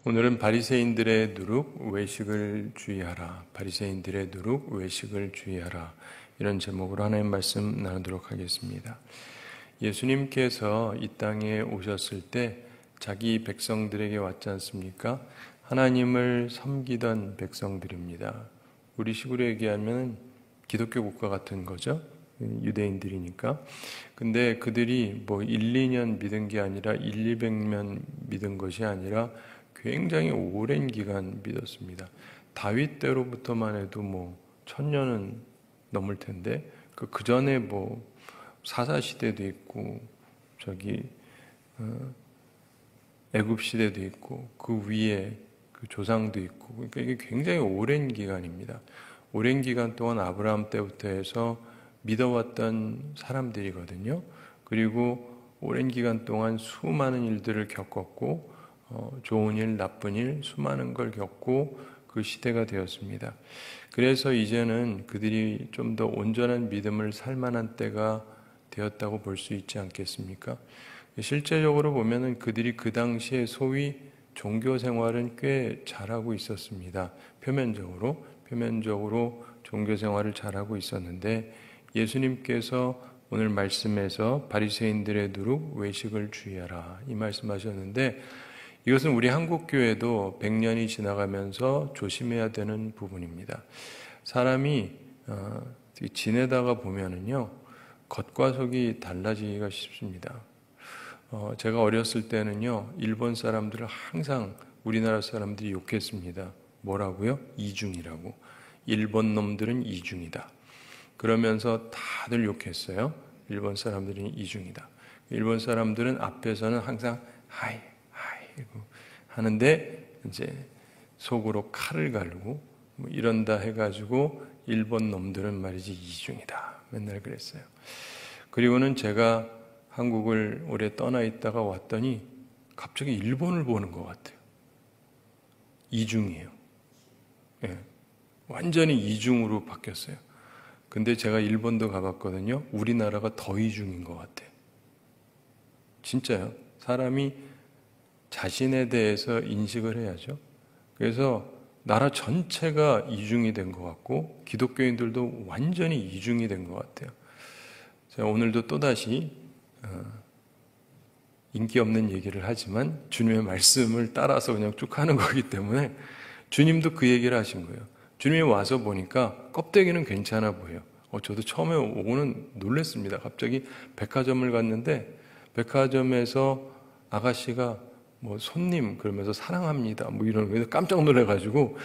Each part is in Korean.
오늘은 바리새인들의 누룩 외식을 주의하라. 바리새인들의 누룩 외식을 주의하라. 이런 제목으로 하나님 말씀 나누도록 하겠습니다. 예수님께서 이 땅에 오셨을 때 자기 백성들에게 왔지 않습니까? 하나님을 섬기던 백성들입니다. 우리 식으로 얘기하면 기독교 국가 같은 거죠. 유대인들이니까. 근데 그들이 1, 2년 믿은 게 아니라 1, 200년 믿은 것이 아니라 굉장히 오랜 기간 믿었습니다. 다윗 때로부터만 해도 1000년은 넘을 텐데 그 전에 사사 시대도 있고 애굽 시대도 있고 그 위에 그 조상도 있고, 그러니까 이게 굉장히 오랜 기간입니다. 오랜 기간 동안 아브라함 때부터 해서 믿어왔던 사람들이거든요. 그리고 오랜 기간 동안 수많은 일들을 겪었고 좋은 일, 나쁜 일, 수많은 걸 겪고 그 시대가 되었습니다. 그래서 이제는 그들이 좀 더 온전한 믿음을 살 만한 때가 되었다고 볼 수 있지 않겠습니까? 실제적으로 보면은 그들이 그 당시에 소위 종교 생활은 꽤 잘하고 있었습니다. 표면적으로 종교 생활을 잘하고 있었는데 예수님께서 오늘 말씀에서 바리새인들의 누룩 외식을 주의하라 이 말씀하셨는데, 이것은 우리 한국교회도 100년이 지나가면서 조심해야 되는 부분입니다. 사람이 지내다가 보면은요, 겉과 속이 달라지기가 쉽습니다. 제가 어렸을 때는요, 일본 사람들을 항상 우리나라 사람들이 욕했습니다. 뭐라고요? 이중이라고. 일본 놈들은 이중이다. 그러면서 다들 욕했어요. 일본 사람들은 이중이다. 일본 사람들은 앞에서는 항상 하이 하는데 이제 속으로 칼을 갈고 이런다 해가지고 일본 놈들은 말이지 이중이다. 맨날 그랬어요. 그리고는 제가 한국을 오래 떠나 있다가 왔더니 갑자기 일본을 보는 것 같아요. 이중이에요. 예, 완전히 이중으로 바뀌었어요. 근데 제가 일본도 가봤거든요. 우리나라가 더 이중인 것 같아요. 진짜요. 사람이 자신에 대해서 인식을 해야죠. 그래서 나라 전체가 이중이 된 것 같고 기독교인들도 완전히 이중이 된 것 같아요. 제가 오늘도 또다시 인기 없는 얘기를 하지만 주님의 말씀을 따라서 그냥 쭉 하는 거기 때문에 주님도 그 얘기를 하신 거예요. 주님이 와서 보니까 껍데기는 괜찮아 보여요. 저도 처음에 오고는 놀랐습니다. 갑자기 백화점을 갔는데 백화점에서 아가씨가 손님 그러면서 사랑합니다 이런 거에서 깜짝 놀라가지고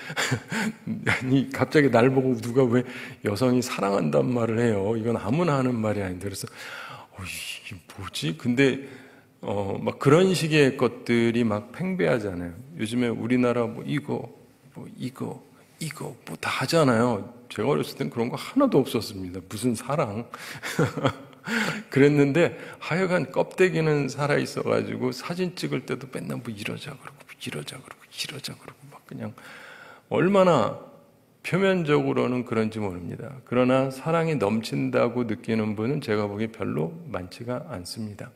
아니 갑자기 날 보고 누가 왜 여성이 사랑한단 말을 해요? 이건 아무나 하는 말이 아닌데. 그래서 이게 뭐지? 근데 막 그런 식의 것들이 막 팽배하잖아요. 요즘에 우리나라 이거 다 하잖아요. 제가 어렸을 땐 그런 거 하나도 없었습니다. 무슨 사랑 그랬는데 하여간 껍데기는 살아있어가지고 사진 찍을 때도 맨날 이러자 그러고 막 그냥 얼마나 표면적으로는 그런지 모릅니다. 그러나 사랑이 넘친다고 느끼는 분은 제가 보기에 별로 많지가 않습니다.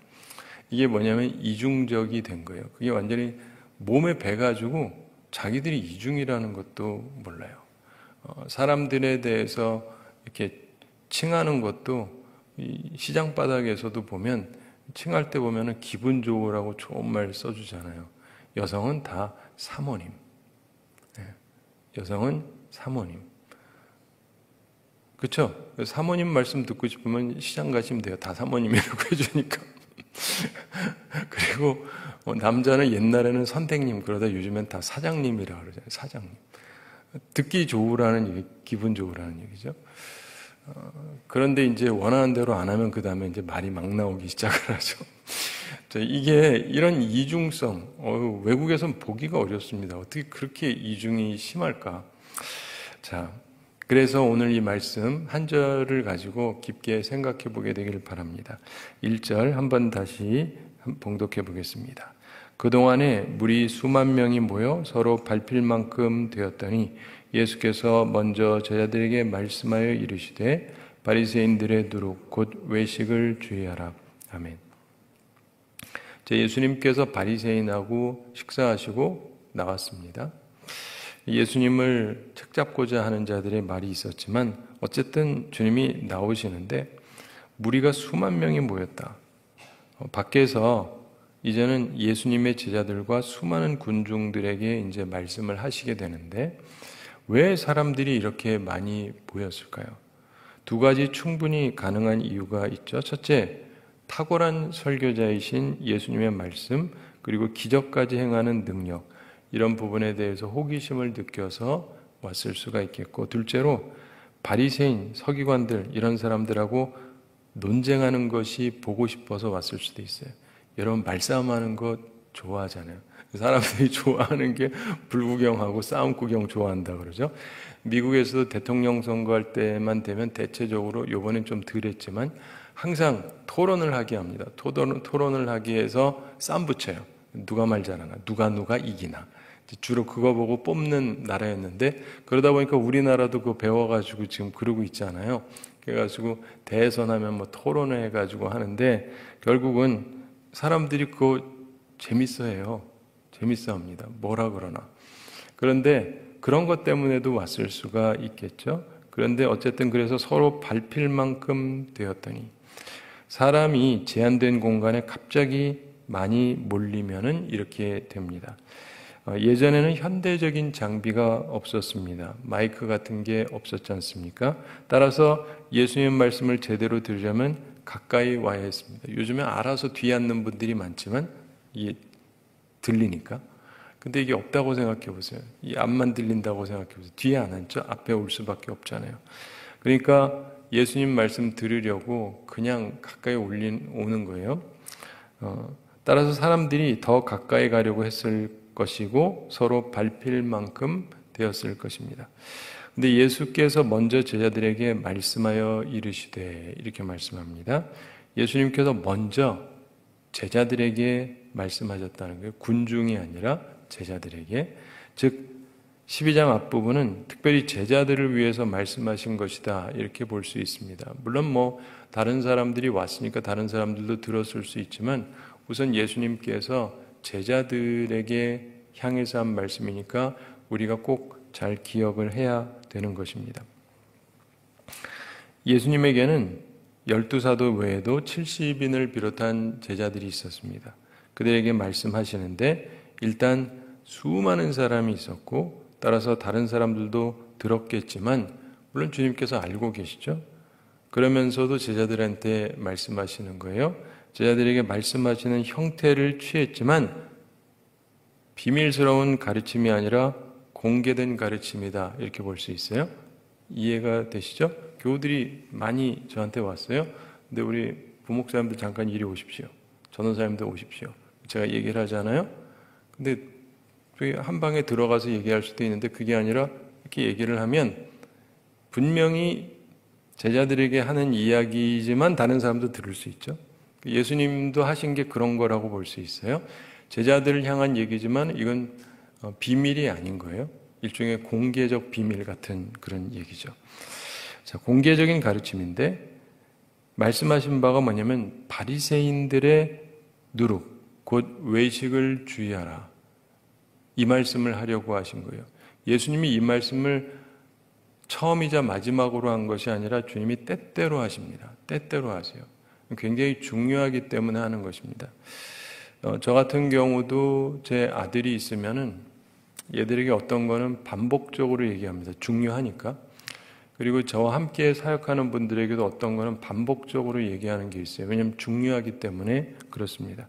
이게 뭐냐면 이중적이 된 거예요. 그게 완전히 몸에 배가지고 자기들이 이중이라는 것도 몰라요. 사람들에 대해서 이렇게 칭하는 것도 시장 바닥에서도 보면 칭할 때 보면은 기분 좋으라고 좋은 말 써주잖아요. 여성은 다 사모님. 여성은 사모님. 그렇죠? 사모님 말씀 듣고 싶으면 시장 가시면 돼요. 다 사모님이라고 해주니까. 그리고 남자는 옛날에는 선생님 그러다 요즘엔 다 사장님이라고 그러잖아요. 사장님. 듣기 좋으라는 얘기, 기분 좋으라는 얘기죠. 그런데 이제 원하는 대로 안 하면 그 다음에 이제 말이 막 나오기 시작을 하죠. 이게 이런 이중성, 외국에서는 보기가 어렵습니다. 어떻게 그렇게 이중이 심할까? 자, 그래서 오늘 이 말씀 한 절을 가지고 깊게 생각해 보게 되길 바랍니다. 1절 한번 다시 봉독해 보겠습니다. 그동안에 무리 수만 명이 모여 서로 밟힐 만큼 되었더니 예수께서 먼저 제자들에게 말씀하여 이르시되 바리새인들의 누룩 곧 외식을 주의하라. 아멘. 예수님께서 바리새인하고 식사하시고 나왔습니다. 예수님을 책잡고자 하는 자들의 말이 있었지만 어쨌든 주님이 나오시는데 무리가 수만 명이 모였다. 밖에서 이제는 예수님의 제자들과 수많은 군중들에게 이제 말씀을 하시게 되는데 왜 사람들이 이렇게 많이 모였을까요? 두 가지 충분히 가능한 이유가 있죠. 첫째, 탁월한 설교자이신 예수님의 말씀, 그리고 기적까지 행하는 능력, 이런 부분에 대해서 호기심을 느껴서 왔을 수가 있겠고, 둘째로 바리새인, 서기관들 이런 사람들하고 논쟁하는 것이 보고 싶어서 왔을 수도 있어요. 여러분 말싸움하는 거 좋아하잖아요. 사람들이 좋아하는 게 불구경하고 싸움 구경 좋아한다 그러죠. 미국에서도 대통령 선거할 때만 되면 대체적으로 요번엔 좀 덜 했지만 항상 토론을 하게 합니다. 토론을 하기 위해서 싸움 붙여요. 누가 말 잘하나, 누가 이기나. 주로 그거 보고 뽑는 나라였는데 그러다 보니까 우리나라도 그거 배워가지고 지금 그러고 있잖아요. 그래가지고 대선하면 뭐 토론을 해가지고 하는데 결국은 사람들이 그거 재밌어해요. 재밌어합니다. 뭐라 그러나. 그런데 그런 것 때문에도 왔을 수가 있겠죠. 그런데 어쨌든 그래서 서로 밟힐 만큼 되었더니 사람이 제한된 공간에 갑자기 많이 몰리면은 이렇게 됩니다. 예전에는 현대적인 장비가 없었습니다. 마이크 같은 게 없었지 않습니까? 따라서 예수님 말씀을 제대로 들으려면 가까이 와야 했습니다. 요즘에 알아서 뒤에 앉는 분들이 많지만 이게 들리니까. 근데 이게 없다고 생각해 보세요. 이 앞만 들린다고 생각해 보세요. 뒤에 안 앉죠? 앞에 올 수밖에 없잖아요. 그러니까 예수님 말씀 들으려고 그냥 가까이 오는 거예요. 따라서 사람들이 더 가까이 가려고 했을 것이고 서로 밟힐 만큼 되었을 것입니다. 근데 예수께서 먼저 제자들에게 말씀하여 이르시되 이렇게 말씀합니다. 예수님께서 먼저 제자들에게 말씀하셨다는 거예요. 군중이 아니라 제자들에게. 즉 12장 앞부분은 특별히 제자들을 위해서 말씀하신 것이다 이렇게 볼 수 있습니다. 물론 뭐 다른 사람들이 왔으니까 다른 사람들도 들었을 수 있지만 우선 예수님께서 제자들에게 향해서 한 말씀이니까 우리가 꼭 잘 기억을 해야 되는 것입니다. 예수님에게는 12사도 외에도 70인을 비롯한 제자들이 있었습니다. 그들에게 말씀하시는데 일단 수많은 사람이 있었고 따라서 다른 사람들도 들었겠지만 물론 주님께서 알고 계시죠. 그러면서도 제자들한테 말씀하시는 거예요. 제자들에게 말씀하시는 형태를 취했지만 비밀스러운 가르침이 아니라 공개된 가르침이다 이렇게 볼 수 있어요. 이해가 되시죠? 교우들이 많이 저한테 왔어요. 근데 우리 부목사님들 잠깐 이리 오십시오. 전원사님들 오십시오. 제가 얘기를 하잖아요. 근데 한 방에 들어가서 얘기할 수도 있는데 그게 아니라 이렇게 얘기를 하면 분명히 제자들에게 하는 이야기지만 다른 사람도 들을 수 있죠. 예수님도 하신 게 그런 거라고 볼 수 있어요. 제자들을 향한 얘기지만 이건 비밀이 아닌 거예요. 일종의 공개적 비밀 같은 그런 얘기죠. 자, 공개적인 가르침인데 말씀하신 바가 뭐냐면 바리새인들의 누룩, 곧 외식을 주의하라. 이 말씀을 하려고 하신 거예요. 예수님이 이 말씀을 처음이자 마지막으로 한 것이 아니라 주님이 때때로 하십니다. 때때로 하세요. 굉장히 중요하기 때문에 하는 것입니다. 저 같은 경우도 제 아들이 있으면은 얘들에게 어떤 거는 반복적으로 얘기합니다. 중요하니까. 그리고 저와 함께 사역하는 분들에게도 어떤 거는 반복적으로 얘기하는 게 있어요. 왜냐하면 중요하기 때문에 그렇습니다.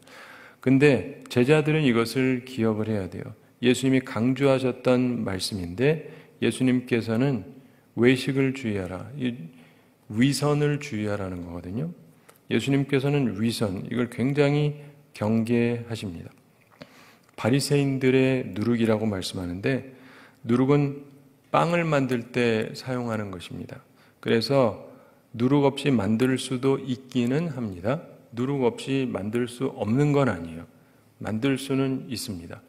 근데 제자들은 이것을 기억을 해야 돼요. 예수님이 강조하셨던 말씀인데 예수님께서는 외식을 주의하라. 위선을 주의하라는 거거든요. 예수님께서는 위선, 이걸 굉장히 경계하십니다. 바리새인들의 누룩이라고 말씀하는데 누룩은 빵을 만들 때 사용하는 것입니다. 그래서 누룩 없이 만들 수도 있기는 합니다. 누룩 없이 만들 수 없는 건 아니에요. 만들 수는 있습니다.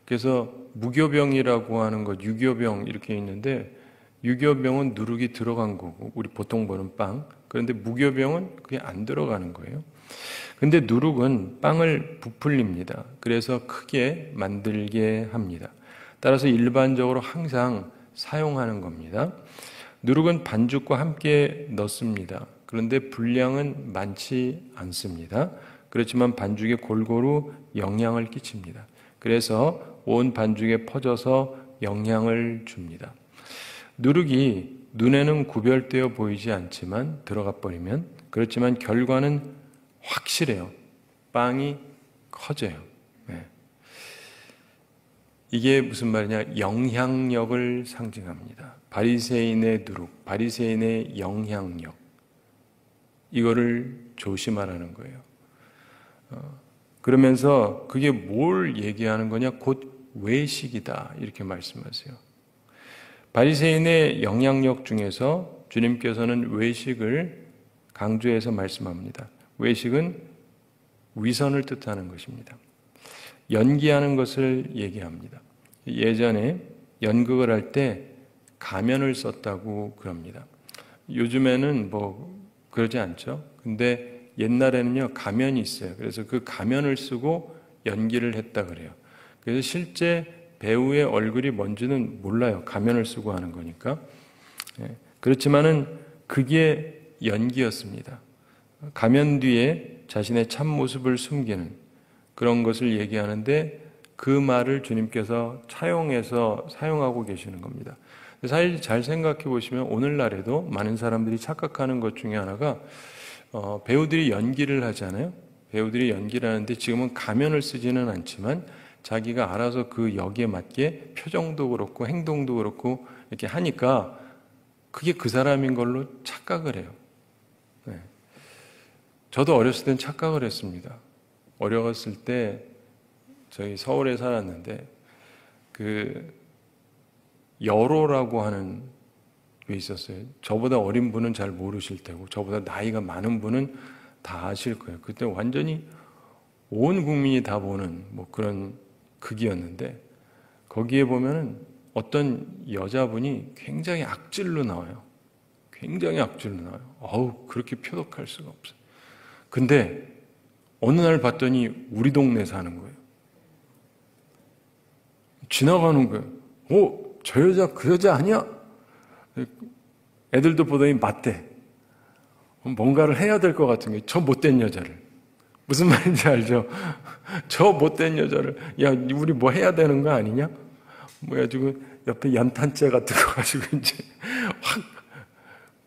그래서 무교병이라고 하는 것, 유교병 이렇게 있는데 유교병은 누룩이 들어간 거고 우리 보통 보는 빵. 그런데 무교병은 그게 안 들어가는 거예요. 근데 누룩은 빵을 부풀립니다. 그래서 크게 만들게 합니다. 따라서 일반적으로 항상 사용하는 겁니다. 누룩은 반죽과 함께 넣습니다. 그런데 분량은 많지 않습니다. 그렇지만 반죽에 골고루 영향을 끼칩니다. 그래서 온 반죽에 퍼져서 영향을 줍니다. 누룩이 눈에는 구별되어 보이지 않지만 들어가 버리면, 그렇지만 결과는 확실해요. 빵이 커져요. 네. 이게 무슨 말이냐? 영향력을 상징합니다. 바리새인의 누룩, 바리새인의 영향력, 이거를 조심하라는 거예요. 그러면서 그게 뭘 얘기하는 거냐? 곧 외식이다, 이렇게 말씀하세요. 바리새인의 영향력 중에서 주님께서는 외식을 강조해서 말씀합니다. 외식은 위선을 뜻하는 것입니다. 연기하는 것을 얘기합니다. 예전에 연극을 할 때 가면을 썼다고 그럽니다. 요즘에는 뭐 그러지 않죠. 근데 옛날에는요, 가면이 있어요. 그래서 그 가면을 쓰고 연기를 했다 그래요. 그래서 실제 배우의 얼굴이 뭔지는 몰라요. 가면을 쓰고 하는 거니까. 그렇지만은 그게 연기였습니다. 가면 뒤에 자신의 참모습을 숨기는 그런 것을 얘기하는데, 그 말을 주님께서 차용해서 사용하고 계시는 겁니다. 사실 잘 생각해 보시면 오늘날에도 많은 사람들이 착각하는 것 중에 하나가, 배우들이 연기를 하잖아요. 배우들이 연기를 하는데 지금은 가면을 쓰지는 않지만 자기가 알아서 그 역에 맞게 표정도 그렇고 행동도 그렇고 이렇게 하니까 그게 그 사람인 걸로 착각을 해요. 네. 저도 어렸을 땐 착각을 했습니다. 어렸을 때 저희 서울에 살았는데 그 여로라고 하는 게 있었어요. 저보다 어린 분은 잘 모르실 테고 저보다 나이가 많은 분은 다 아실 거예요. 그때 완전히 온 국민이 다 보는 뭐 그런 극이었는데, 거기에 보면은 어떤 여자분이 굉장히 악질로 나와요. 굉장히 악질로 나와요. 어우, 그렇게 표독할 수가 없어요. 근데 어느 날 봤더니 우리 동네 사는 거예요. 지나가는 거예요. 저 여자 그 여자 아니야? 애들도 보더니 맞대. 뭔가를 해야 될 것 같은 게, 저 못된 여자를. 무슨 말인지 알죠? 저 못된 여자를, 야, 우리 뭐 해야 되는 거 아니냐? 뭐 해가지고 옆에 연탄재 같은 거 가지고 이제 확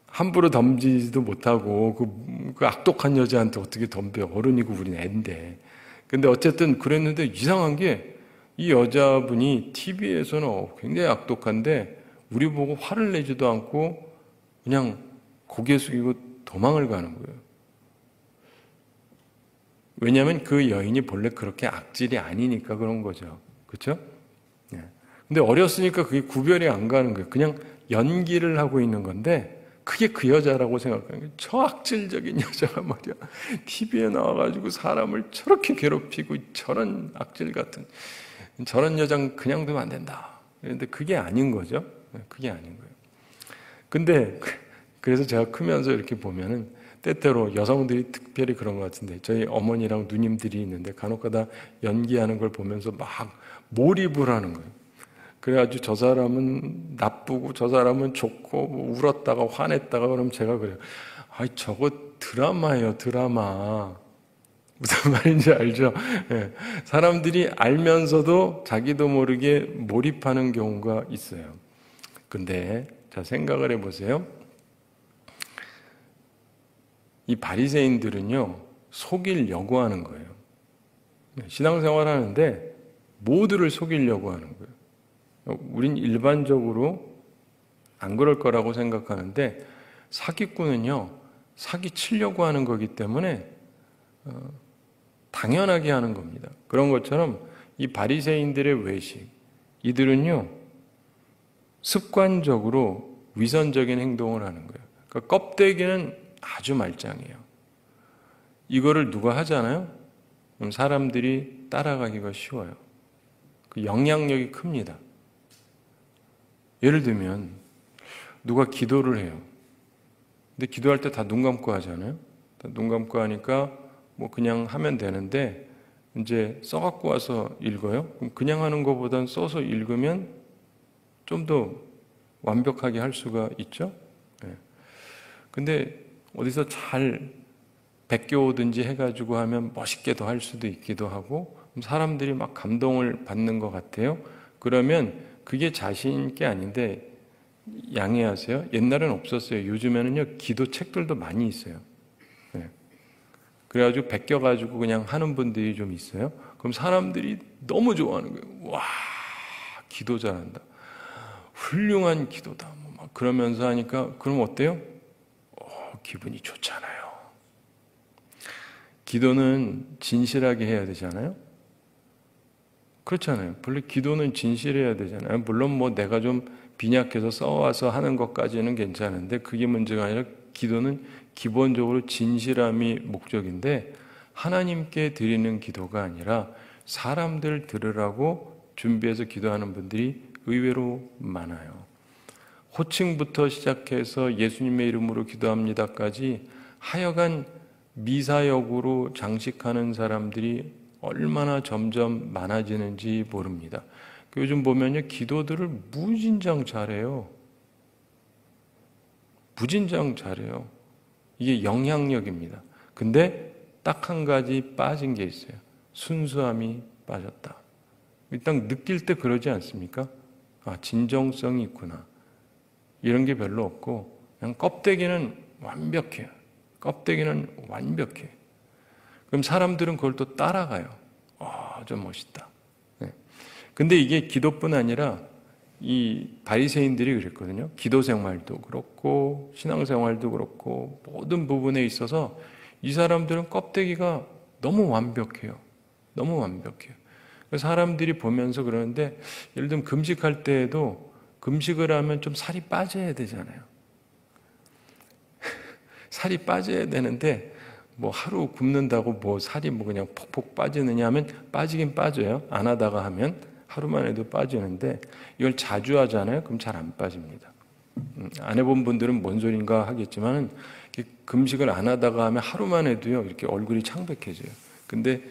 함부로 덤지지도 못하고 그 악독한 여자한테 어떻게 덤벼. 어른이고 우린 애인데. 근데 어쨌든 그랬는데 이상한 게, 이 여자분이 TV에서는 굉장히 악독한데 우리 보고 화를 내지도 않고 그냥 고개 숙이고 도망을 가는 거예요. 왜냐하면 그 여인이 본래 그렇게 악질이 아니니까 그런 거죠. 그렇죠? 네. 근데 어렸으니까 그게 구별이 안 가는 거예요. 그냥 연기를 하고 있는 건데 그게 그 여자라고 생각하는 거예요. 저 악질적인 여자가 말이야. TV에 나와가지고 사람을 저렇게 괴롭히고 저런 악질 같은 저런 여자는 그냥 두면 안 된다. 그런데 그게 아닌 거죠. 그게 아닌 거예요. 근데 그래서 제가 크면서 이렇게 보면은 때때로 여성들이 특별히 그런 것 같은데, 저희 어머니랑 누님들이 있는데 간혹가다 연기하는 걸 보면서 막 몰입을 하는 거예요. 그래가지고 저 사람은 나쁘고 저 사람은 좋고 울었다가 화냈다가 그러면 제가 그래요. 아이, 저거 드라마예요, 드라마. 무슨 말인지 알죠? 네. 사람들이 알면서도 자기도 모르게 몰입하는 경우가 있어요. 근데 자, 생각을 해보세요. 이 바리새인들은요, 속이려고 하는 거예요. 신앙생활 하는데 모두를 속이려고 하는 거예요. 우린 일반적으로 안 그럴 거라고 생각하는데, 사기꾼은요, 사기치려고 하는 거기 때문에 당연하게 하는 겁니다. 그런 것처럼 이 바리새인들의 외식, 이들은요, 습관적으로 위선적인 행동을 하는 거예요. 그러니까 껍데기는 아주 말짱해요. 이거를 누가 하잖아요? 그럼 사람들이 따라가기가 쉬워요. 그 영향력이 큽니다. 예를 들면 누가 기도를 해요. 근데 기도할 때 다 눈 감고 하잖아요. 다 눈 감고 하니까 뭐 그냥 하면 되는데 이제 써갖고 와서 읽어요? 그럼 그냥 하는 것보단 써서 읽으면 좀 더 완벽하게 할 수가 있죠? 예. 근데 어디서 잘 베껴오든지 해가지고 하면 멋있게 더 할 수도 있기도 하고 사람들이 막 감동을 받는 것 같아요. 그러면 그게 자신 있게 아닌데 양해하세요. 옛날엔 없었어요. 요즘에는요 기도 책들도 많이 있어요. 네. 그래가지고 베껴가지고 그냥 하는 분들이 좀 있어요. 그럼 사람들이 너무 좋아하는 거예요. 와, 기도 잘한다. 훌륭한 기도다. 막 그러면서 하니까 그럼 어때요? 기분이 좋잖아요. 기도는 진실하게 해야 되잖아요. 그렇잖아요. 원래 기도는 진실해야 되잖아요. 물론 뭐 내가 좀 빈약해서 써와서 하는 것까지는 괜찮은데 그게 문제가 아니라 기도는 기본적으로 진실함이 목적인데 하나님께 드리는 기도가 아니라 사람들 들으라고 준비해서 기도하는 분들이 의외로 많아요. 호칭부터 시작해서 예수님의 이름으로 기도합니다까지 하여간 미사역으로 장식하는 사람들이 얼마나 점점 많아지는지 모릅니다. 요즘 보면요, 기도들을 무진장 잘해요. 무진장 잘해요. 이게 영향력입니다. 근데 딱 한 가지 빠진 게 있어요. 순수함이 빠졌다. 일단 느낄 때 그러지 않습니까? 아, 진정성이 있구나. 이런 게 별로 없고 그냥 껍데기는 완벽해요. 껍데기는 완벽해. 그럼 사람들은 그걸 또 따라가요. 좀 멋있다. 네. 근데 이게 기도뿐 아니라 이 바리새인들이 그랬거든요. 기도 생활도 그렇고 신앙생활도 그렇고 모든 부분에 있어서 이 사람들은 껍데기가 너무 완벽해요. 너무 완벽해요. 사람들이 보면서 그러는데 예를 들면 금식할 때에도 금식을 하면 좀 살이 빠져야 되잖아요. 살이 빠져야 되는데 뭐 하루 굶는다고 뭐 살이 뭐 그냥 폭폭 빠지느냐 하면 빠지긴 빠져요. 안 하다가 하면 하루만 해도 빠지는데 이걸 자주 하잖아요. 그럼 잘 안 빠집니다. 안 해본 분들은 뭔 소린가 하겠지만 금식을 안 하다가 하면 하루만 해도요 이렇게 얼굴이 창백해져요. 근데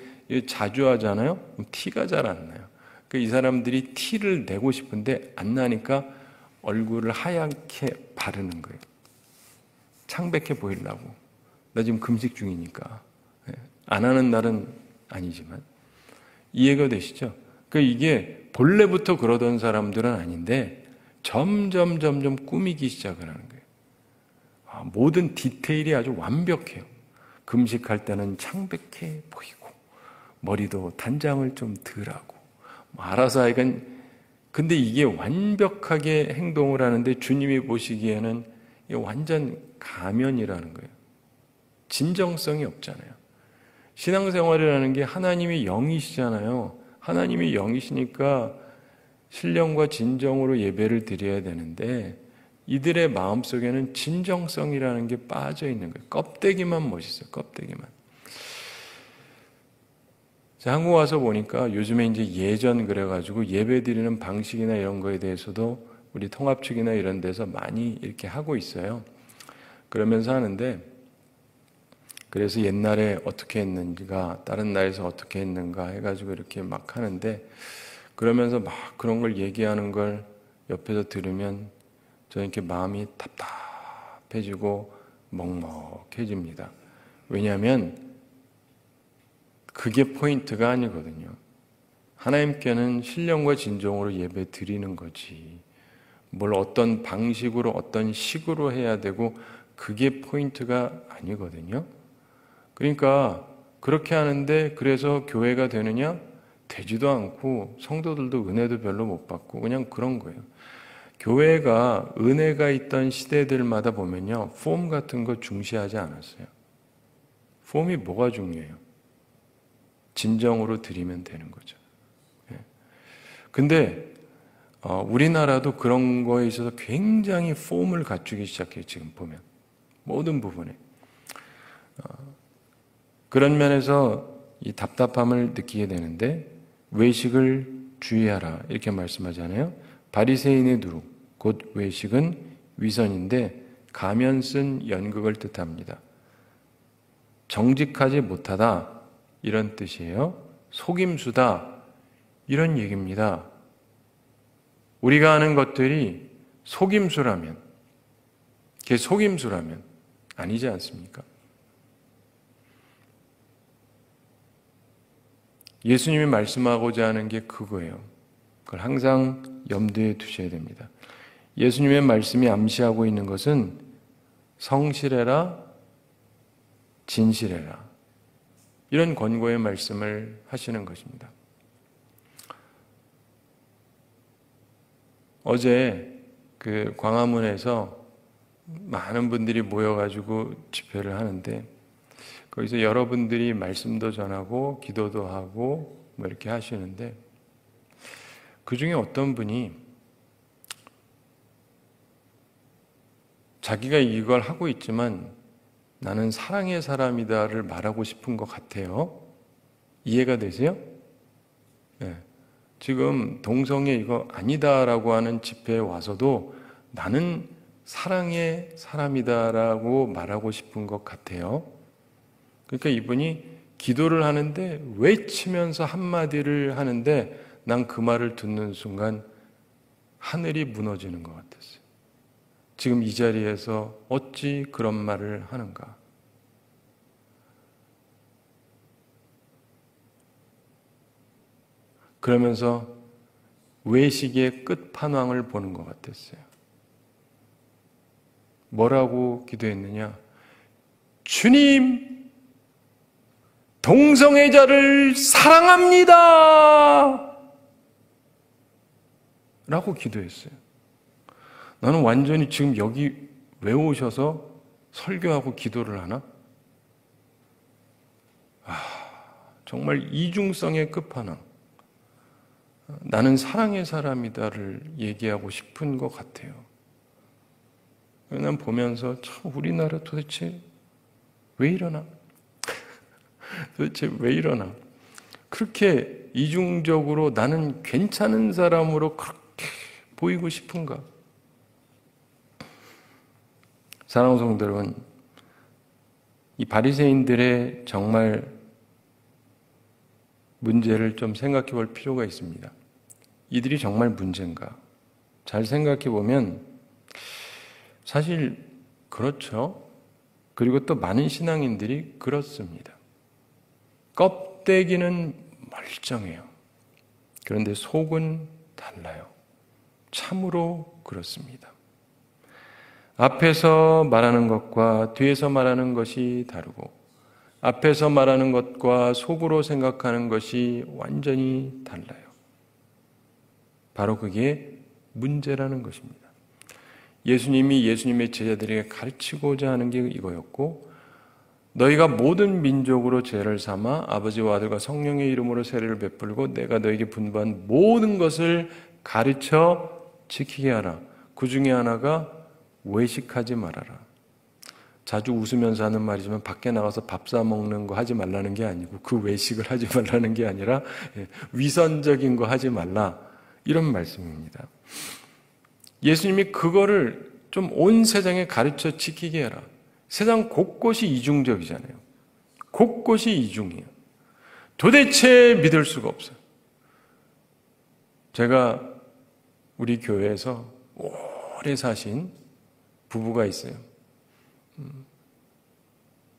자주 하잖아요. 그럼 티가 잘 안 나요. 이 사람들이 티를 내고 싶은데 안 나니까 얼굴을 하얗게 바르는 거예요. 창백해 보이려고. 나 지금 금식 중이니까. 안 하는 날은 아니지만. 이해가 되시죠? 이게 본래부터 그러던 사람들은 아닌데 점점 꾸미기 시작을 하는 거예요. 모든 디테일이 아주 완벽해요. 금식할 때는 창백해 보이고 머리도 단장을 좀 덜 하고 알아서 하여간 근데 이게 완벽하게 행동을 하는데 주님이 보시기에는 이게 완전 가면이라는 거예요. 진정성이 없잖아요. 신앙생활이라는 게 하나님이 영이시잖아요. 하나님이 영이시니까 신령과 진정으로 예배를 드려야 되는데 이들의 마음속에는 진정성이라는 게 빠져 있는 거예요. 껍데기만 멋있어요. 껍데기만. 자, 한국 와서 보니까 요즘에 이제 예전 그래가지고 예배 드리는 방식이나 이런 거에 대해서도 우리 통합 측이나 이런 데서 많이 이렇게 하고 있어요. 그러면서 하는데 그래서 옛날에 어떻게 했는지가 다른 나라에서 어떻게 했는가 해가지고 이렇게 막 하는데 그러면서 막 그런 걸 얘기하는 걸 옆에서 들으면 저는 이렇게 마음이 답답해지고 먹먹해집니다. 왜냐하면 그게 포인트가 아니거든요. 하나님께는 신령과 진정으로 예배 드리는 거지. 뭘 어떤 방식으로 어떤 식으로 해야 되고 그게 포인트가 아니거든요. 그러니까 그렇게 하는데 그래서 교회가 되느냐? 되지도 않고 성도들도 은혜도 별로 못 받고 그냥 그런 거예요. 교회가 은혜가 있던 시대들마다 보면요. 폼 같은 거 중시하지 않았어요. 폼이 뭐가 중요해요? 진정으로 드리면 되는 거죠. 근데 우리나라도 그런 거에 있어서 굉장히 폼을 갖추기 시작해요. 지금 보면 모든 부분에 그런 면에서 이 답답함을 느끼게 되는데 외식을 주의하라 이렇게 말씀하잖아요. 바리새인의 누룩 곧 외식은 위선인데 가면 쓴 연극을 뜻합니다. 정직하지 못하다 이런 뜻이에요. 속임수다. 이런 얘기입니다. 우리가 하는 것들이 속임수라면, 그게 속임수라면 아니지 않습니까? 예수님이 말씀하고자 하는 게 그거예요. 그걸 항상 염두에 두셔야 됩니다. 예수님의 말씀이 암시하고 있는 것은 성실해라, 진실해라. 이런 권고의 말씀을 하시는 것입니다. 어제 그 광화문에서 많은 분들이 모여가지고 집회를 하는데 거기서 여러분들이 말씀도 전하고 기도도 하고 뭐 이렇게 하시는데 그 중에 어떤 분이 자기가 이걸 하고 있지만 나는 사랑의 사람이다를 말하고 싶은 것 같아요. 이해가 되세요? 네. 지금 동성애 이거 아니다라고 하는 집회에 와서도 나는 사랑의 사람이다라고 말하고 싶은 것 같아요. 그러니까 이분이 기도를 하는데 외치면서 한마디를 하는데 난 그 말을 듣는 순간 하늘이 무너지는 것 같았어요. 지금 이 자리에서 어찌 그런 말을 하는가? 그러면서 외식의 끝판왕을 보는 것 같았어요. 뭐라고 기도했느냐? 주님, 동성애자를 사랑합니다! 라고 기도했어요. 나는 완전히 지금 여기 왜 오셔서 설교하고 기도를 하나? 정말 이중성의 끝판왕. 나는 사랑의 사람이다를 얘기하고 싶은 것 같아요. 난 보면서 참 우리나라 도대체 왜 이러나? 도대체 왜 이러나? 그렇게 이중적으로 나는 괜찮은 사람으로 그렇게 보이고 싶은가? 사랑하는 성도 여러분, 이 바리새인들의 정말 문제를 좀 생각해 볼 필요가 있습니다. 이들이 정말 문제인가? 잘 생각해 보면 사실 그렇죠. 그리고 또 많은 신앙인들이 그렇습니다. 껍데기는 멀쩡해요. 그런데 속은 달라요. 참으로 그렇습니다. 앞에서 말하는 것과 뒤에서 말하는 것이 다르고 앞에서 말하는 것과 속으로 생각하는 것이 완전히 달라요. 바로 그게 문제라는 것입니다. 예수님이 예수님의 제자들에게 가르치고자 하는 게 이거였고 너희가 모든 민족으로 죄를 삼아 아버지와 아들과 성령의 이름으로 세례를 베풀고 내가 너에게 분부한 모든 것을 가르쳐 지키게 하라. 그 중에 하나가 외식하지 말아라. 자주 웃으면서 하는 말이지만 밖에 나가서 밥 사 먹는 거 하지 말라는 게 아니고 그 외식을 하지 말라는 게 아니라 위선적인 거 하지 말라. 이런 말씀입니다. 예수님이 그거를 좀 온 세상에 가르쳐 지키게 해라. 세상 곳곳이 이중적이잖아요. 곳곳이 이중이에요. 도대체 믿을 수가 없어요. 제가 우리 교회에서 오래 사신 부부가 있어요.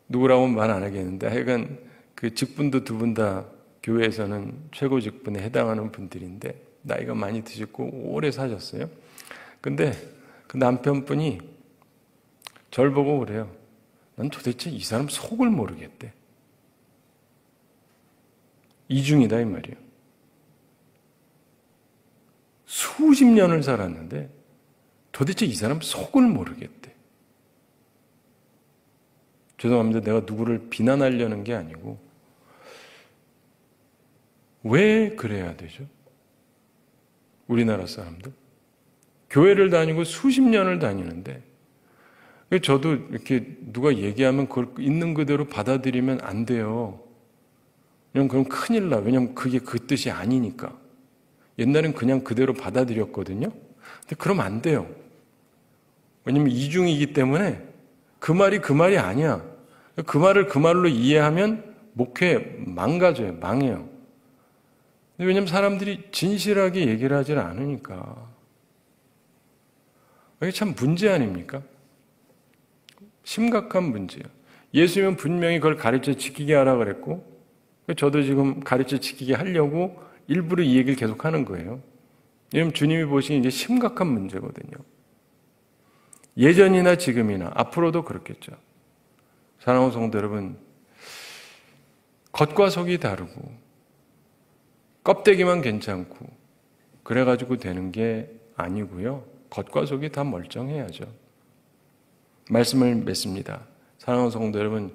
누구라고 말 안 하겠는데 하여간 그 직분도 두 분 다 교회에서는 최고 직분에 해당하는 분들인데 나이가 많이 드셨고 오래 사셨어요. 근데 그 남편분이 절 보고 그래요. 난 도대체 이 사람 속을 모르겠대. 이중이다 이 말이에요. 수십 년을 살았는데 도대체 이 사람 속을 모르겠대. 죄송합니다. 내가 누구를 비난하려는 게 아니고 왜 그래야 되죠? 우리나라 사람들 교회를 다니고 수십 년을 다니는데 저도 이렇게 누가 얘기하면 그걸 있는 그대로 받아들이면 안 돼요. 왜냐면 그럼 큰일 나. 왜냐면 그게 그 뜻이 아니니까. 옛날엔 그냥 그대로 받아들였거든요. 근데 그러면 안 돼요. 왜냐면 이중이기 때문에 그 말이 아니야. 그 말을 그 말로 이해하면 목회 망가져요. 망해요. 왜냐하면 사람들이 진실하게 얘기를 하질 않으니까. 이게 참 문제 아닙니까? 심각한 문제예요. 예수님은 분명히 그걸 가르쳐 지키게 하라 그랬고, 저도 지금 가르쳐 지키게 하려고 일부러 이 얘기를 계속 하는 거예요. 왜냐하면 주님이 보시기에 이제 심각한 문제거든요. 예전이나 지금이나 앞으로도 그렇겠죠. 사랑하는 성도 여러분, 겉과 속이 다르고 껍데기만 괜찮고 그래가지고 되는 게 아니고요. 겉과 속이 다 멀쩡해야죠. 말씀을 맺습니다. 사랑하는 성도 여러분,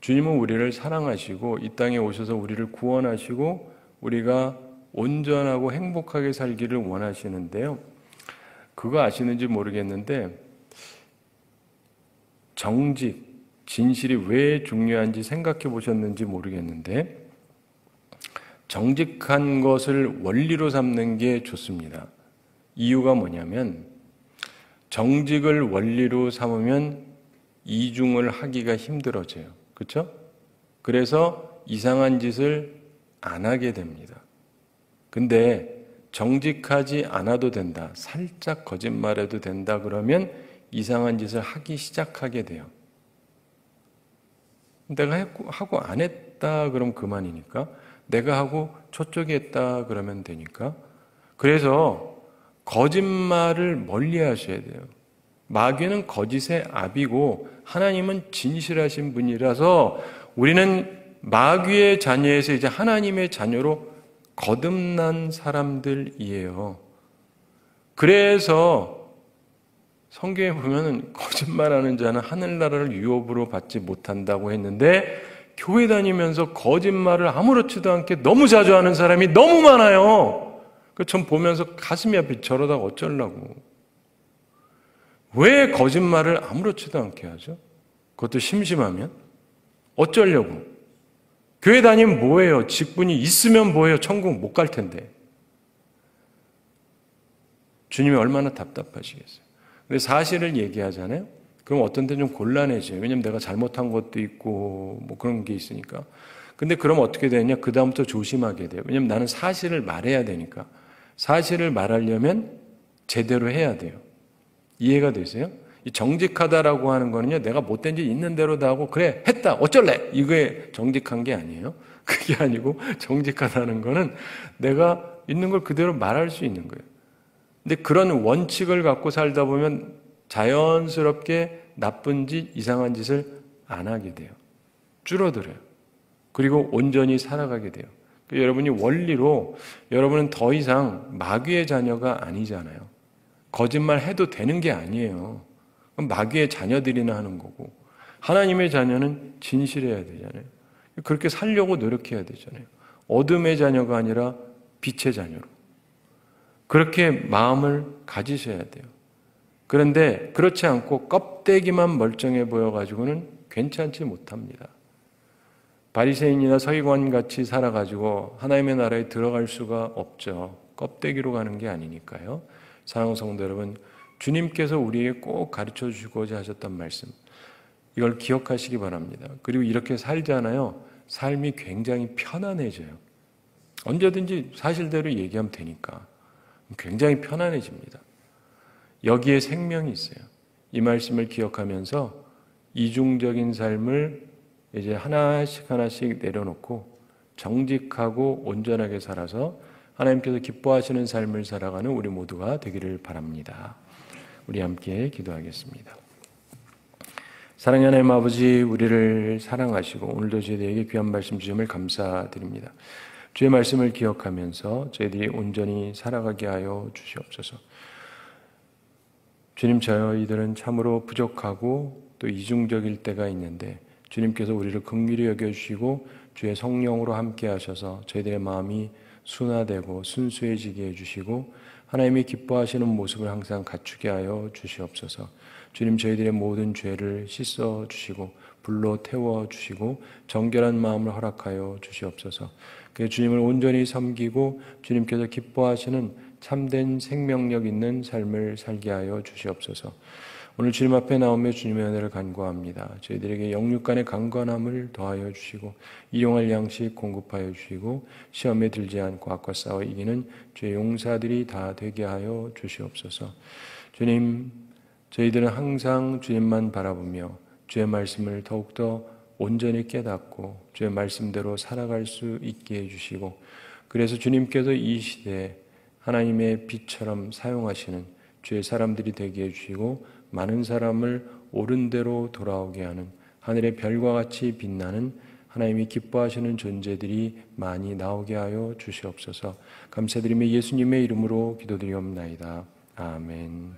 주님은 우리를 사랑하시고 이 땅에 오셔서 우리를 구원하시고 우리가 온전하고 행복하게 살기를 원하시는데요. 그거 아시는지 모르겠는데 정직, 진실이 왜 중요한지 생각해 보셨는지 모르겠는데 정직한 것을 원리로 삼는 게 좋습니다. 이유가 뭐냐면 정직을 원리로 삼으면 이중을 하기가 힘들어져요. 그렇죠? 그래서 이상한 짓을 안 하게 됩니다. 근데 정직하지 않아도 된다. 살짝 거짓말해도 된다. 그러면 이상한 짓을 하기 시작하게 돼요. 내가 하고 안 했다 그러면 그만이니까. 내가 하고 저쪽이 했다 그러면 되니까. 그래서 거짓말을 멀리 하셔야 돼요. 마귀는 거짓의 압이고 하나님은 진실하신 분이라서 우리는 마귀의 자녀에서 이제 하나님의 자녀로 거듭난 사람들이에요. 그래서 성경에 보면은 거짓말하는 자는 하늘나라를 유업으로 받지 못한다고 했는데 교회 다니면서 거짓말을 아무렇지도 않게 너무 자주 하는 사람이 너무 많아요. 전 보면서 가슴이 아프지. 저러다가 어쩌려고. 왜 거짓말을 아무렇지도 않게 하죠? 그것도 심심하면? 어쩌려고? 교회 다니면 뭐예요? 직분이 있으면 뭐예요? 천국 못 갈 텐데. 주님이 얼마나 답답하시겠어요? 근데 사실을 얘기하잖아요? 그럼 어떤 때 좀 곤란해져요. 왜냐면 내가 잘못한 것도 있고 뭐 그런 게 있으니까. 근데 그럼 어떻게 되냐? 그 다음부터 조심하게 돼요. 왜냐면 나는 사실을 말해야 되니까. 사실을 말하려면 제대로 해야 돼요. 이해가 되세요? 이 정직하다라고 하는 거는요, 내가 못된 짓 있는 대로 다 하고, 그래, 했다, 어쩔래? 이거에 정직한 게 아니에요. 그게 아니고, 정직하다는 거는 내가 있는 걸 그대로 말할 수 있는 거예요. 근데 그런 원칙을 갖고 살다 보면 자연스럽게 나쁜 짓, 이상한 짓을 안 하게 돼요. 줄어들어요. 그리고 온전히 살아가게 돼요. 여러분이 원리로 여러분은 더 이상 마귀의 자녀가 아니잖아요. 거짓말 해도 되는 게 아니에요. 그럼 마귀의 자녀들이나 하는 거고 하나님의 자녀는 진실해야 되잖아요. 그렇게 살려고 노력해야 되잖아요. 어둠의 자녀가 아니라 빛의 자녀로. 그렇게 마음을 가지셔야 돼요. 그런데 그렇지 않고 껍데기만 멀쩡해 보여가지고는 괜찮지 못합니다. 바리새인이나 서기관같이 살아가지고 하나님의 나라에 들어갈 수가 없죠. 껍데기로 가는 게 아니니까요. 사랑하는 성도 여러분, 주님께서 우리에게 꼭 가르쳐 주고자 하셨던 말씀, 이걸 기억하시기 바랍니다. 그리고 이렇게 살잖아요. 삶이 굉장히 편안해져요. 언제든지 사실대로 얘기하면 되니까 굉장히 편안해집니다. 여기에 생명이 있어요. 이 말씀을 기억하면서 이중적인 삶을 이제 하나씩 내려놓고 정직하고 온전하게 살아서 하나님께서 기뻐하시는 삶을 살아가는 우리 모두가 되기를 바랍니다. 우리 함께 기도하겠습니다. 사랑의 하나님 아버지, 우리를 사랑하시고 오늘도 저희에게 귀한 말씀 주심을 감사드립니다. 주의 말씀을 기억하면서 저희들이 온전히 살아가게 하여 주시옵소서. 주님, 저희들은 참으로 부족하고 또 이중적일 때가 있는데 주님께서 우리를 긍휼히 여겨주시고 주의 성령으로 함께 하셔서 저희들의 마음이 순화되고 순수해지게 해주시고 하나님이 기뻐하시는 모습을 항상 갖추게 하여 주시옵소서. 주님, 저희들의 모든 죄를 씻어 주시고 불로 태워 주시고 정결한 마음을 허락하여 주시옵소서. 그 주님을 온전히 섬기고 주님께서 기뻐하시는 참된 생명력 있는 삶을 살게 하여 주시옵소서. 오늘 주님 앞에 나오며 주님의 은혜를 간구합니다. 저희들에게 영육 간의 강건함을 더하여 주시고 일용할 양식 공급하여 주시고 시험에 들지 않고 악과 싸워 이기는 주의 용사들이 다 되게 하여 주시옵소서. 주님, 저희들은 항상 주님만 바라보며 주의 말씀을 더욱더 온전히 깨닫고 주의 말씀대로 살아갈 수 있게 해주시고, 그래서 주님께서 이 시대에 하나님의 빛처럼 사용하시는 주의 사람들이 되게 해주시고 많은 사람을 옳은 대로 돌아오게 하는 하늘의 별과 같이 빛나는 하나님이 기뻐하시는 존재들이 많이 나오게 하여 주시옵소서. 감사드리며 예수님의 이름으로 기도드리옵나이다. 아멘.